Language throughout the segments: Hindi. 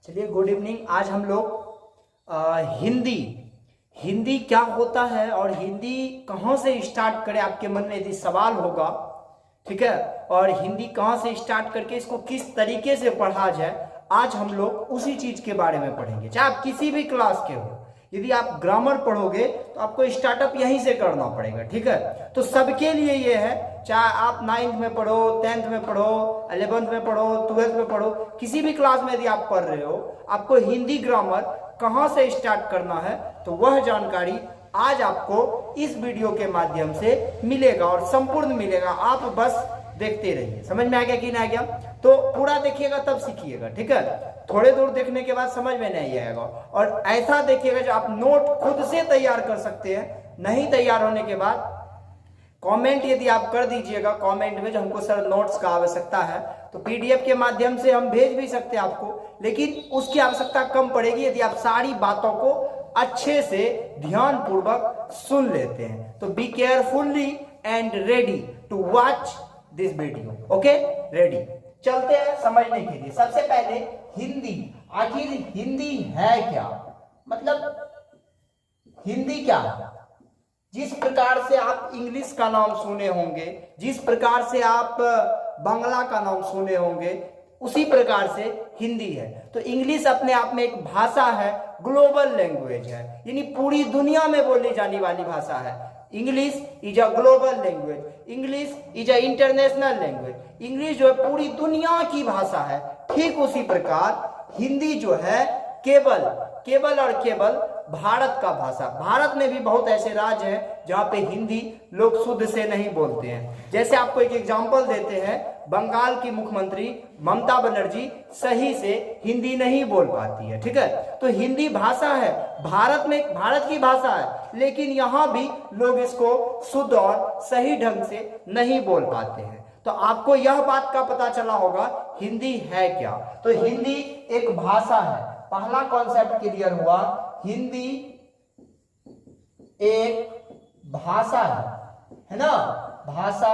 चलिए, गुड इवनिंग। आज हम लोग हिंदी हिंदी क्या होता है और हिंदी कहाँ से स्टार्ट करें, आपके मन में यदि सवाल होगा, ठीक है, और हिंदी कहाँ से स्टार्ट करके इसको किस तरीके से पढ़ा जाए, आज हम लोग उसी चीज के बारे में पढ़ेंगे। चाहे आप किसी भी क्लास के हो, यदि आप ग्रामर पढ़ोगे तो आपको स्टार्टअप यहीं से करना पड़ेगा, ठीक है। तो सबके लिए ये है, चाहे आप 9th में पढ़ो, 10th में पढ़ो, 11th में पढ़ो, 12th में पढ़ो, किसी भी क्लास में यदि आप पढ़ रहे हो, आपको हिंदी ग्रामर कहाँ से स्टार्ट करना है तो वह जानकारी आज आपको इस वीडियो के माध्यम से मिलेगा और संपूर्ण मिलेगा। आप बस देखते रहिए। समझ में आ गया कि नहीं आ गया? तो पूरा देखिएगा तब सीखिएगा, ठीक है। थोड़े दूर देखने के बाद समझ में नहीं आएगा, और ऐसा देखिएगा जो आप नोट खुद से तैयार कर सकते हैं। नहीं तैयार होने के बाद कमेंट यदि आप कर दीजिएगा कमेंट में, जो हमको सर नोट्स का आवश्यकता है, तो पीडीएफ के माध्यम से हम भेज भी सकते हैं आपको, लेकिन उसकी आवश्यकता कम पड़ेगी यदि आप सारी बातों को अच्छे से ध्यान पूर्वक सुन लेते हैं। तो be carefully and ready to watch this video. Okay, ready, चलते हैं समझने के लिए। सबसे पहले हिंदी, आखिर हिंदी है क्या, मतलब हिंदी क्या है। जिस प्रकार से आप इंग्लिश का नाम सुने होंगे, जिस प्रकार से आप बांग्ला का नाम सुने होंगे, उसी प्रकार से हिंदी है। तो इंग्लिश अपने आप में एक भाषा है, ग्लोबल लैंग्वेज है, यानी पूरी दुनिया में बोली जाने वाली भाषा है। English is a global language, English is a international language. English जो है पूरी दुनिया की भाषा है। ठीक उसी प्रकार हिंदी जो है केवल और केवल भारत का भाषा। भारत में भी बहुत ऐसे राज्य हैं जहां पे हिंदी लोग शुद्ध से नहीं बोलते हैं। जैसे आपको एक एग्जांपल देते हैं, बंगाल की मुख्यमंत्री ममता बनर्जी सही से हिंदी नहीं बोल पाती है, ठीक है। तो हिंदी भाषा है, भारत में भारत की भाषा है, लेकिन यहां भी लोग इसको शुद्ध और सही ढंग से नहीं बोल पाते हैं। तो आपको यह बात का पता चला होगा हिंदी है क्या। तो हिंदी एक भाषा है। पहला कॉन्सेप्ट क्लियर हुआ, हिंदी एक भाषा है ना, भाषा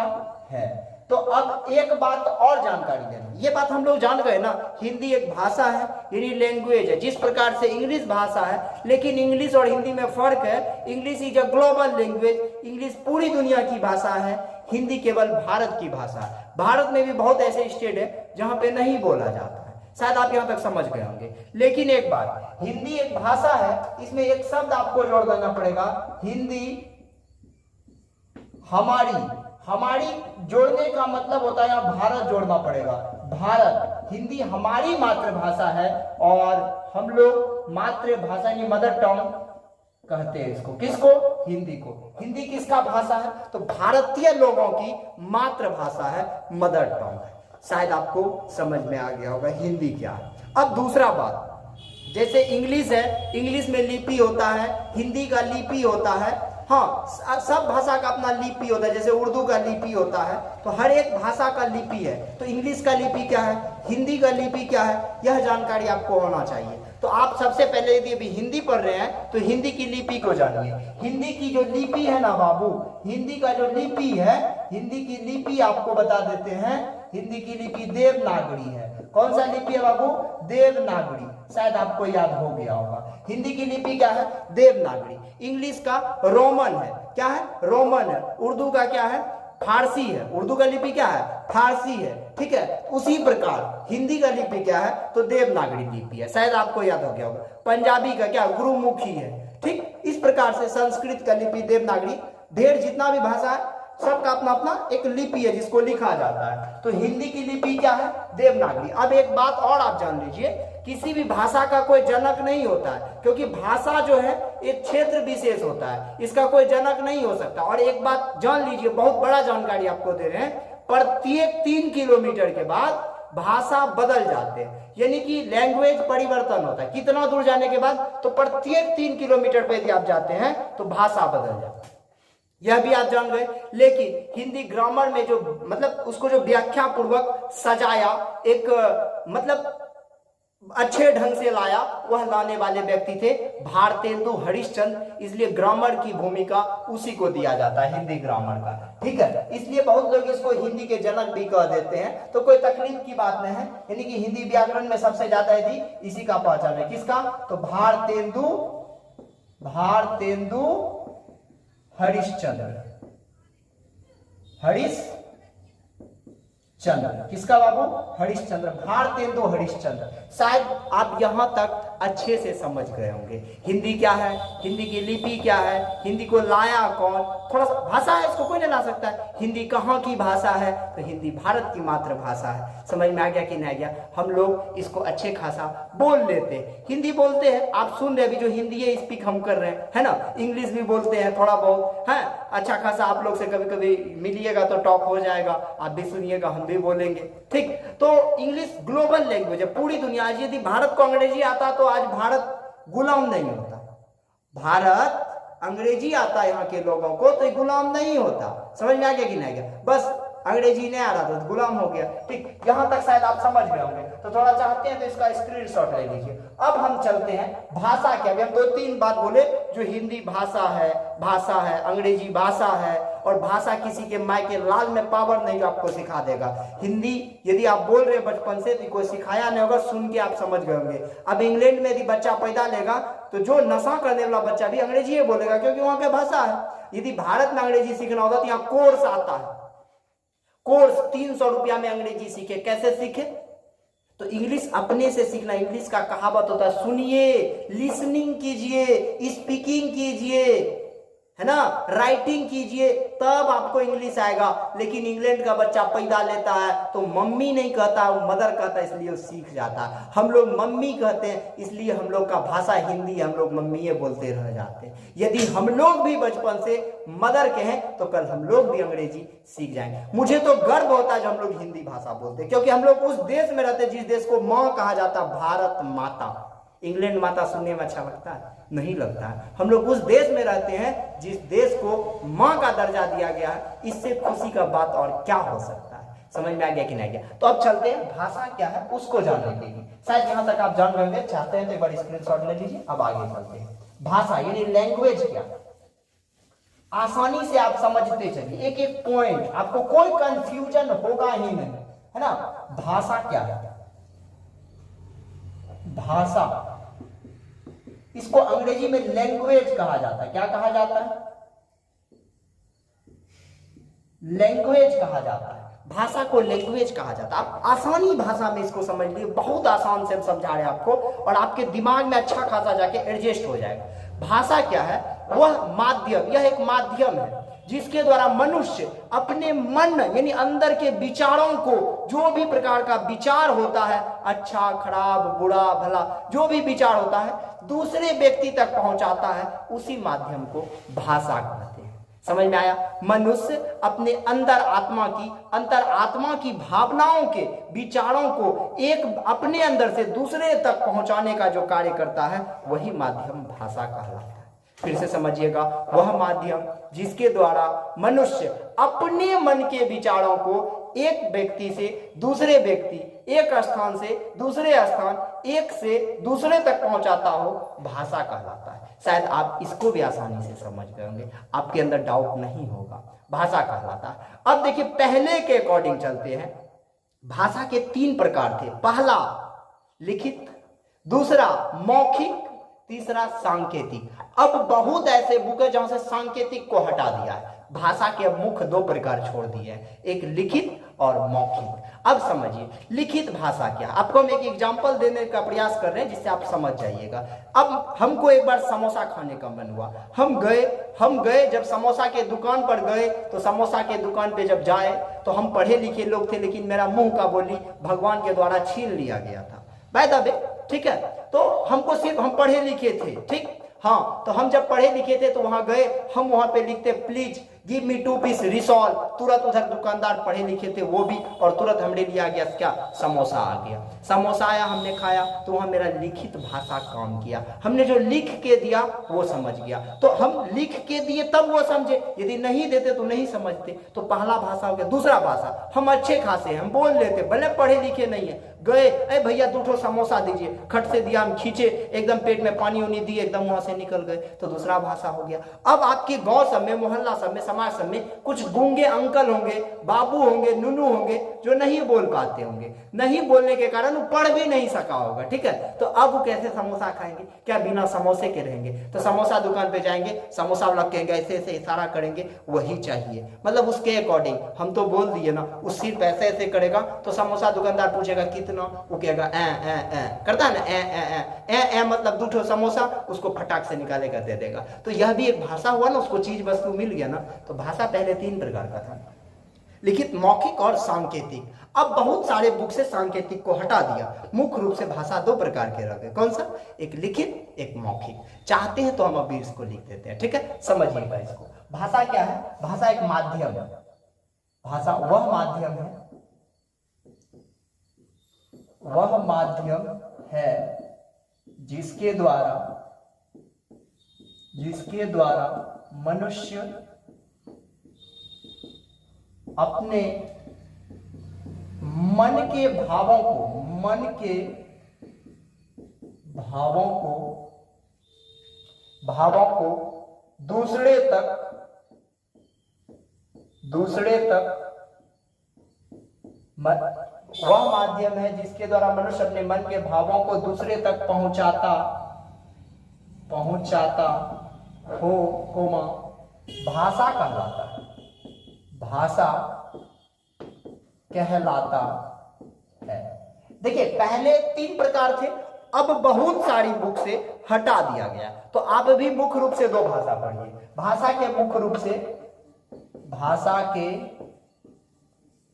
है। तो अब एक बात और जानकारी देना, ये बात हम लोग जान गए ना, हिंदी एक भाषा है यानी लैंग्वेज है। जिस प्रकार से इंग्लिश भाषा है, लेकिन इंग्लिश और हिंदी में फर्क है। English is a global language, English पूरी दुनिया की भाषा है, हिंदी केवल भारत की भाषा है। भारत में भी बहुत ऐसे स्टेट है जहां पे नहीं बोला जाता है। शायद आप यहां तक समझ गए होंगे। लेकिन एक बात, हिंदी एक भाषा है, इसमें एक शब्द आपको जोड़ देना पड़ेगा, हिंदी हमारी जोड़ने का मतलब होता है यहाँ भारत जोड़ना पड़ेगा। भारत, हिंदी हमारी मातृभाषा है और हम लोग मातृभाषा यानी मदर टंग कहते हैं इसको। किसको? हिंदी को। हिंदी किसका भाषा है? तो भारतीय लोगों की मातृभाषा है, मदर टंग है। शायद आपको समझ में आ गया होगा हिंदी क्या है। अब दूसरा बात, जैसे इंग्लिश है, इंग्लिश में लिपि होता है, हिंदी का लिपि होता है। हाँ, सब भाषा का अपना लिपि होता है। जैसे उर्दू का लिपि होता है, तो हर एक भाषा का लिपि है। तो इंग्लिश का लिपि क्या है, हिंदी का लिपि क्या है, यह जानकारी आपको होना चाहिए। तो आप सबसे पहले यदि अभी हिंदी पढ़ रहे हैं तो हिंदी की लिपि को जानिए। हिंदी की जो लिपि है ना बाबू, हिंदी का जो लिपि है, हिंदी की लिपि आपको बता देते हैं। हिंदी की लिपि देवनागरी है। कौन सा लिपि है बाबू? देवनागरी। शायद आपको याद हो गया होगा। हिंदी की लिपि क्या है? देवनागरी। इंग्लिश का रोमन है। क्या है? रोमन है। उर्दू का क्या है? फारसी है। उर्दू का लिपि क्या है? फारसी है, ठीक है। उसी प्रकार हिंदी का लिपि क्या है? तो देवनागरी लिपि है। शायद आपको याद हो गया होगा। पंजाबी का क्या? गुरुमुखी है, ठीक। इस प्रकार से संस्कृत का लिपि देवनागरी। ढेर जितना भी भाषा है सबका अपना अपना एक लिपि है जिसको लिखा जाता है। तो हिंदी की लिपि क्या है? देवनागरी। अब एक बात और आप जान लीजिए, किसी भी भाषा का कोई जनक नहीं होता है, क्योंकि भाषा जो है एक क्षेत्र विशेष होता है, इसका कोई जनक नहीं हो सकता। और एक बात जान लीजिए, बहुत बड़ा जानकारी आपको दे रहे हैं, प्रत्येक 3 किलोमीटर के बाद भाषा बदल जाते हैं, यानी कि लैंग्वेज परिवर्तन होता है। कितना दूर जाने के बाद? तो प्रत्येक 3 किलोमीटर पे यदि आप जाते हैं तो भाषा बदल जाती है। यह भी आप जान गए। लेकिन हिंदी ग्रामर में जो मतलब उसको जो व्याख्या पूर्वक सजाया, एक मतलब अच्छे ढंग से लाया, वह लाने वाले व्यक्ति थे भारतेंदु हरिश्चंद्र। इसलिए ग्रामर की भूमिका उसी को दिया जाता है, हिंदी ग्रामर का, ठीक है। इसलिए बहुत लोग इसको हिंदी के जनक भी कह देते हैं, तो कोई तकलीफ की बात नहीं है। यानी कि हिंदी व्याकरण में सबसे ज्यादा यदि इसी का पहचान है, किसका, तो भारतेंदु हरिश्चंद्र, किसका बाबू, हरिश्चंद्र, भारतेंदु हरिश्चंद्र। शायद आप यहां तक अच्छे से समझ गए होंगे हिंदी क्या है, हिंदी की लिपि क्या है, हिंदी को लाया कौन। थोड़ा सा भाषा है, इसको कोई नहीं ला सकता है। हिंदी कहाँ की भाषा है, तो हिंदी भारत की मातृभाषा है। समझ में आ गया कि नहीं गया। हम लोग इसको अच्छे खासा बोल लेते हैं, हिंदी बोलते हैं। आप सुन रहे अभी जो हिंदी है स्पीक हम कर रहे हैं, है ना। इंग्लिश भी बोलते हैं थोड़ा बहुत, है अच्छा खासा। आप लोग से कभी कभी मिलिएगा तो टॉक हो जाएगा, आप भी सुनिएगा हम भी बोलेंगे, ठीक। तो इंग्लिश ग्लोबल लैंग्वेज है, पूरी दुनिया। यदि भारत को अंग्रेजी आता तो आज भारत गुलाम नहीं होता। भारत अंग्रेजी आता यहाँ के लोगों को तो गुलाम नहीं होता। समझ में आ गया कि नहीं गया। बस अंग्रेजी नहीं आ रहा था तो गुलाम हो गया, ठीक। यहां तक शायद आप समझ गए होंगे। तो थोड़ा चाहते हैं तो इसका स्क्रीनशॉट ले लीजिए। अब हम चलते हैं भाषा क्या। अभी हम 2-3 बात बोले, जो हिंदी भाषा है, अंग्रेजी भाषा है, और भाषा किसी के माय के लाल में पावर नहीं जो आपको सिखा देगा। हिंदी यदि आप बोल रहे बचपन से तो कोई सिखाया नहीं होगा, सुन के आप समझ गए होंगे। अब इंग्लैंड में यदि बच्चा पैदा लेगा तो जो नशा करने वाला बच्चा भी अंग्रेजी ही बोलेगा, क्योंकि वहां पे भाषा है। यदि भारत में अंग्रेजी सीखना होता तो यहाँ कोर्स आता है, कोर्स 300 रुपया में अंग्रेजी सीखे। कैसे सीखे, तो इंग्लिश अपने से सीखना। इंग्लिश का कहावत होता है, सुनिए, लिसनिंग कीजिए, स्पीकिंग कीजिए, है ना, राइटिंग कीजिए, तब आपको इंग्लिश आएगा। लेकिन इंग्लैंड का बच्चा पैदा लेता है तो मम्मी नहीं कहता, वो मदर कहता है, इसलिए वो सीख जाता है। हम लोग मम्मी कहते हैं, इसलिए हम लोग का भाषा हिंदी, हम लोग मम्मी बोलते रह जाते हैं। यदि हम लोग भी बचपन से मदर कहें तो कल हम लोग भी अंग्रेजी सीख जाएंगे। मुझे तो गर्व होता है जब हम लोग हिंदी भाषा बोलते हैं, क्योंकि हम लोग उस देश में रहते हैं जिस देश को माँ कहा जाता है, भारत माता। इंग्लैंड माता सुनने में अच्छा लगता है, नहीं लगता है। हम लोग उस देश में रहते हैं जिस देश को माँ का दर्जा दिया गया है। इससे खुशी का बात और क्या हो सकता है। समझ में आ गया कि नहीं गया। तो अब चलते हैं भाषा क्या है उसको जानने के लिए। शायद यहां तक आप जान रहे चाहते हैं तो एक बार स्क्रीनशॉट ले लीजिए। अब आगे चलते हैं। भाषा यानी लैंग्वेज क्या, आसानी से आप समझते चलिए, एक एक पॉइंट, आपको कोई कंफ्यूजन होगा ही नहीं, है ना। भाषा क्या है, भाषा, इसको अंग्रेजी में लैंग्वेज कहा जाता है। क्या कहा जाता है, लैंग्वेज कहा जाता है। भाषा को लैंग्वेज कहा जाता है। आप आसानी भाषा में इसको समझ लीजिए, बहुत आसान से हम समझा रहे हैं आपको, और आपके दिमाग में अच्छा खासा जाके एडजस्ट हो जाएगा। भाषा क्या है, वह माध्यम, यह एक माध्यम है जिसके द्वारा मनुष्य अपने मन यानी अंदर के विचारों को, जो भी प्रकार का विचार होता है, अच्छा खराब बुरा भला जो भी विचार होता है, दूसरे व्यक्ति तक पहुंचाता है। उसी माध्यम को भाषा कहते हैं। समझ में आया। मनुष्य अपने अंतर आत्मा की भावनाओं के विचारों को एक अपने अंदर से दूसरे तक पहुंचाने का जो कार्य करता है, वही माध्यम भाषा कहलाता है। फिर से समझिएगा, वह माध्यम जिसके द्वारा मनुष्य अपने मन के विचारों को एक व्यक्ति से दूसरे व्यक्ति, एक स्थान से दूसरे स्थान, एक से दूसरे तक पहुंचाता हो, भाषा कहलाता है। शायद आप इसको भी आसानी से समझ गए होंगे, आपके अंदर डाउट नहीं होगा, भाषा कहलाता है। अब देखिए, पहले के अकॉर्डिंग चलते हैं। भाषा के 3 प्रकार थे। पहला लिखित, दूसरा मौखिक, तीसरा सांकेतिक। अब बहुत ऐसे बुक है जहां से सांकेतिक को हटा दिया है। भाषा के अब मुख्य 2 प्रकार छोड़ दिए हैं, एक लिखित और मौखिक। अब समझिए लिखित भाषा क्या। आपको हम एक एग्जांपल देने का प्रयास कर रहे हैं जिससे आप समझ जाइएगा। अब हमको एक बार समोसा खाने का मन हुआ, हम गए जब समोसा के दुकान पर गए, तो समोसा के दुकान पे जब जाए तो हम पढ़े लिखे लोग थे, लेकिन मेरा मुंह का बोली भगवान के द्वारा छीन लिया गया था, बाय द वे, ठीक है। तो हमको सिर्फ, हम पढ़े लिखे थे, ठीक, हाँ। तो हम जब पढ़े लिखे थे तो वहां गए, हम वहां पे लिखते प्लीज गिव मी 2 पीस रिसॉल्व। तुरंत उधर दुकानदार पढ़े लिखे थे वो भी, और तुरंत हमने लिया गया क्या, समोसा आ गया। समोसा आया, हमने खाया, तो वहां मेरा लिखित भाषा काम किया। हमने जो लिख के दिया वो समझ गया, तो हम लिख के दिए तब वो समझे, यदि नहीं देते तो नहीं समझते। तो पहला भाषा हो गया। दूसरा भाषा, हम अच्छे खासे हैं, हम बोल लेते, भले पढ़े लिखे नहीं है, गए, अरे भैया 2 ठो समोसा दीजिए, खट से दिया, हम खींचे, एकदम पेट में पानी उनी दिए, एकदम वहां से निकल गए, तो दूसरा भाषा हो गया। अब आपके गांव सब में, मोहल्ला सब में, समाज सब में कुछ गूंगे अंकल होंगे, बाबू होंगे, नुनू होंगे, जो नहीं बोल पाते होंगे, नहीं बोलने के कारण वो पढ़ भी नहीं सका होगा, ठीक है। तो अब वो कैसे समोसा खाएंगे, क्या बिना समोसे के रहेंगे? तो समोसा दुकान पे जाएंगे, समोसा वाला कहेंगे, ऐसे ऐसे इशारा करेंगे, वही चाहिए, मतलब उसके अकॉर्डिंग। हम तो बोल दिए ना, उस सिर्फ ऐसे ऐसे करेगा, तो समोसा दुकानदार पूछेगा कितना, वो कहेगा ए करता है ना, ए मतलब 2 ठो समोसा, उसको फटाक से निकालेगा, दे देगा। तो यह भी एक भाषा हुआ ना, उसको चीज वस्तु मिल गया ना। तो भाषा पहले 3 प्रकार का था, लिखित, मौखिक और सांकेतिक। अब बहुत सारे बुक से सांकेतिक को हटा दिया, मुख्य रूप से भाषा 2 प्रकार के रह गए। कौन सा? एक लिखित, एक मौखिक। चाहते हैं तो हम अभी इसको लिख देते हैं, ठीक है, समझिएगा इसको। भाषा क्या है? भाषा एक माध्यम है। भाषा वह माध्यम है, वह माध्यम है जिसके द्वारा मनुष्य अपने मन के भावों को दूसरे तक वह माध्यम है जिसके द्वारा मनुष्य अपने मन के भावों को दूसरे तक पहुंचाता हो, भाषा कहलाता है। भाषा कहलाता है। देखिए, पहले 3 प्रकार थे, अब बहुत सारी बुक से हटा दिया गया। तो आप भी मुख्य रूप से 2 भाषा पढ़िए। भाषा के मुख्य रूप से, भाषा के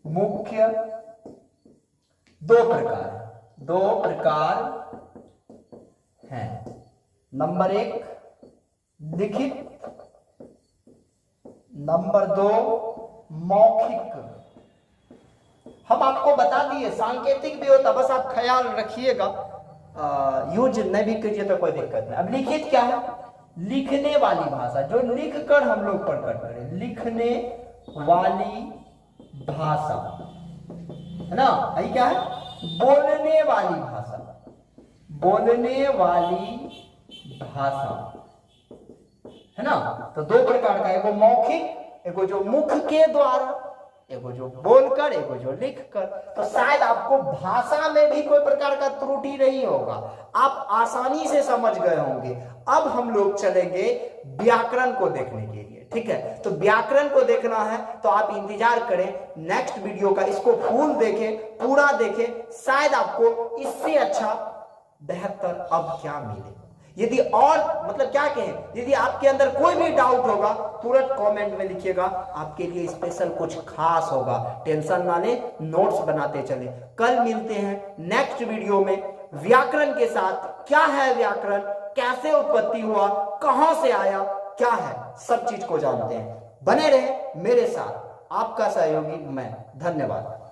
मुख्य 2 प्रकार हैं। नंबर 1 लिखित, नंबर 2 मौखिक। हम आपको बता दिए सांकेतिक भी होता, बस आप ख्याल रखिएगा, यूज नहीं भी कीजिए तो कोई दिक्कत नहीं। अब लिखित क्या है? लिखने वाली भाषा, जो लिख कर हम लोग पढ़कर करें, लिखने वाली भाषा है ना। यही क्या है? बोलने वाली भाषा, है ना। तो 2 प्रकार का, एगो मौखिक, एगो जो मुख के द्वारा, एगो जो बोलकर, एगो जो लिखकर। तो शायद आपको भाषा में भी कोई प्रकार का त्रुटि नहीं होगा, आप आसानी से समझ गए होंगे। अब हम लोग चलेंगे व्याकरण को देखने के लिए, ठीक है। तो व्याकरण को देखना है तो आप इंतजार करें नेक्स्ट वीडियो का, इसको फुल देखें, पूरा देखें, शायद आपको इससे अच्छा बेहतर अब क्या मिले। यदि और मतलब क्या कहें, यदि आपके अंदर कोई भी डाउट होगा तुरंत कमेंट में लिखिएगा, आपके लिए स्पेशल कुछ खास होगा। टेंशन ना ले, नोट्स बनाते चले। कल मिलते हैं नेक्स्ट वीडियो में व्याकरण के साथ। क्या है व्याकरण, कैसे उत्पत्ति हुआ, कहां से आया, क्या है, सब चीज को जानते हैं। बने रहे मेरे साथ, आपका सहयोगी मैं। धन्यवाद।